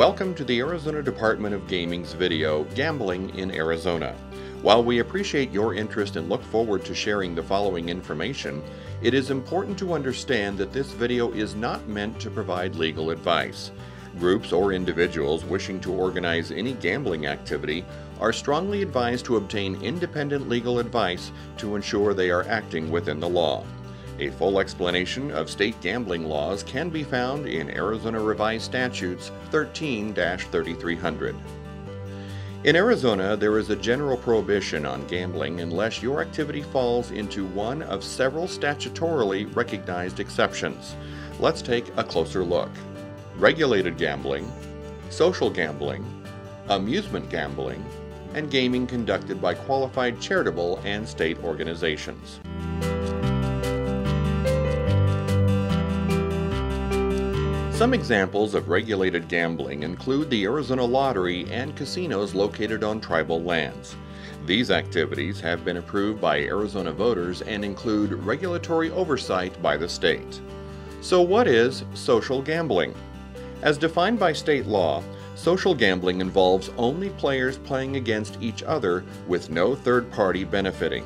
Welcome to the Arizona Department of Gaming's video, Gambling in Arizona. While we appreciate your interest and look forward to sharing the following information, it is important to understand that this video is not meant to provide legal advice. Groups or individuals wishing to organize any gambling activity are strongly advised to obtain independent legal advice to ensure they are acting within the law. A full explanation of state gambling laws can be found in Arizona Revised Statutes 13-3300. In Arizona, there is a general prohibition on gambling unless your activity falls into one of several statutorily recognized exceptions. Let's take a closer look. Regulated gambling, social gambling, amusement gambling, and gaming conducted by qualified charitable and state organizations. Some examples of regulated gambling include the Arizona Lottery and casinos located on tribal lands. These activities have been approved by Arizona voters and include regulatory oversight by the state. So what is social gambling? As defined by state law, social gambling involves only players playing against each other with no third party benefiting.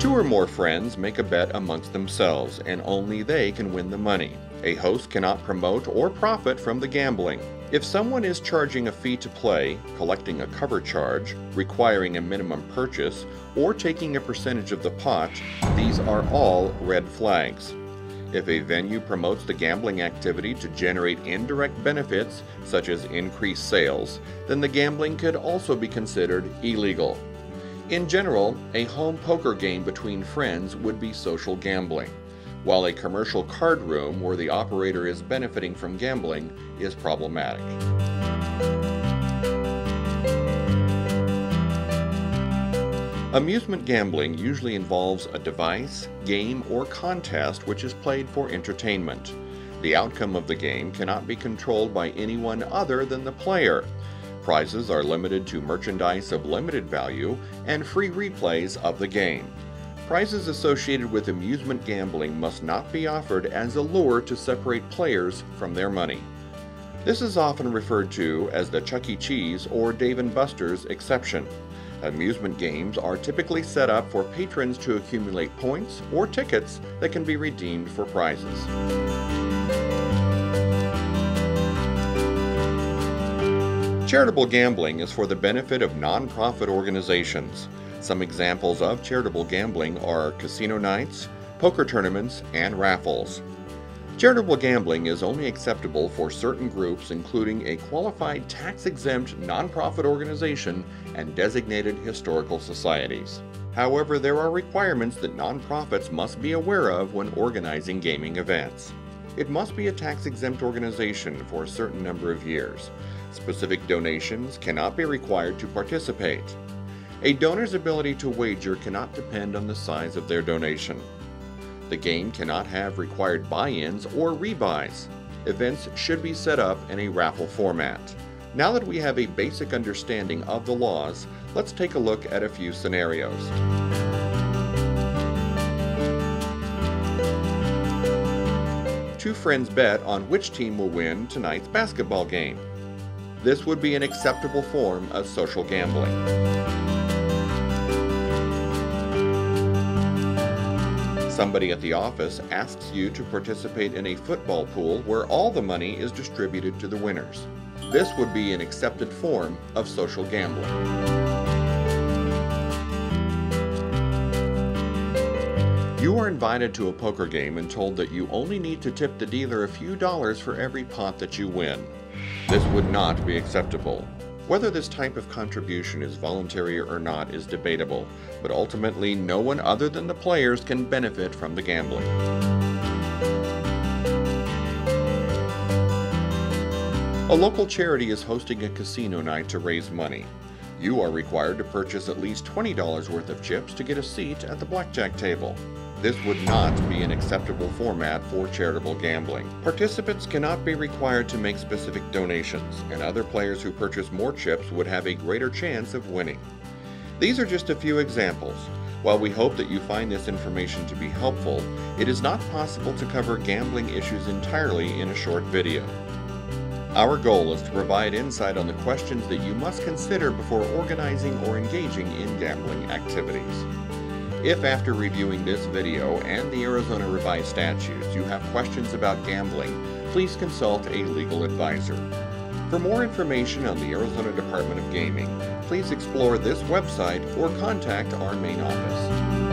Two or more friends make a bet amongst themselves, and only they can win the money. A host cannot promote or profit from the gambling. If someone is charging a fee to play, collecting a cover charge, requiring a minimum purchase, or taking a percentage of the pot, these are all red flags. If a venue promotes the gambling activity to generate indirect benefits, such as increased sales, then the gambling could also be considered illegal. In general, a home poker game between friends would be social gambling, while a commercial card room where the operator is benefiting from gambling is problematic. Amusement gambling usually involves a device, game, or contest which is played for entertainment. The outcome of the game cannot be controlled by anyone other than the player. Prizes are limited to merchandise of limited value and free replays of the game. Prizes associated with amusement gambling must not be offered as a lure to separate players from their money. This is often referred to as the Chuck E. Cheese or Dave & Buster's exception. Amusement games are typically set up for patrons to accumulate points or tickets that can be redeemed for prizes. Charitable gambling is for the benefit of nonprofit organizations. Some examples of charitable gambling are casino nights, poker tournaments, and raffles. Charitable gambling is only acceptable for certain groups, including a qualified tax-exempt nonprofit organization and designated historical societies. However, there are requirements that nonprofits must be aware of when organizing gaming events. It must be a tax-exempt organization for a certain number of years. Specific donations cannot be required to participate. A donor's ability to wager cannot depend on the size of their donation. The game cannot have required buy-ins or rebuys. Events should be set up in a raffle format. Now that we have a basic understanding of the laws, let's take a look at a few scenarios. Two friends bet on which team will win tonight's basketball game. This would be an acceptable form of social gambling. Somebody at the office asks you to participate in a football pool where all the money is distributed to the winners. This would be an accepted form of social gambling. You are invited to a poker game and told that you only need to tip the dealer a few dollars for every pot that you win. This would not be acceptable. Whether this type of contribution is voluntary or not is debatable, but ultimately no one other than the players can benefit from the gambling. A local charity is hosting a casino night to raise money. You are required to purchase at least $20 worth of chips to get a seat at the blackjack table. This would not be an acceptable format for charitable gambling. Participants cannot be required to make specific donations, and other players who purchase more chips would have a greater chance of winning. These are just a few examples. While we hope that you find this information to be helpful, it is not possible to cover gambling issues entirely in a short video. Our goal is to provide insight on the questions that you must consider before organizing or engaging in gambling activities. If after reviewing this video and the Arizona Revised Statutes you have questions about gambling, please consult a legal advisor. For more information on the Arizona Department of Gaming, please explore this website or contact our main office.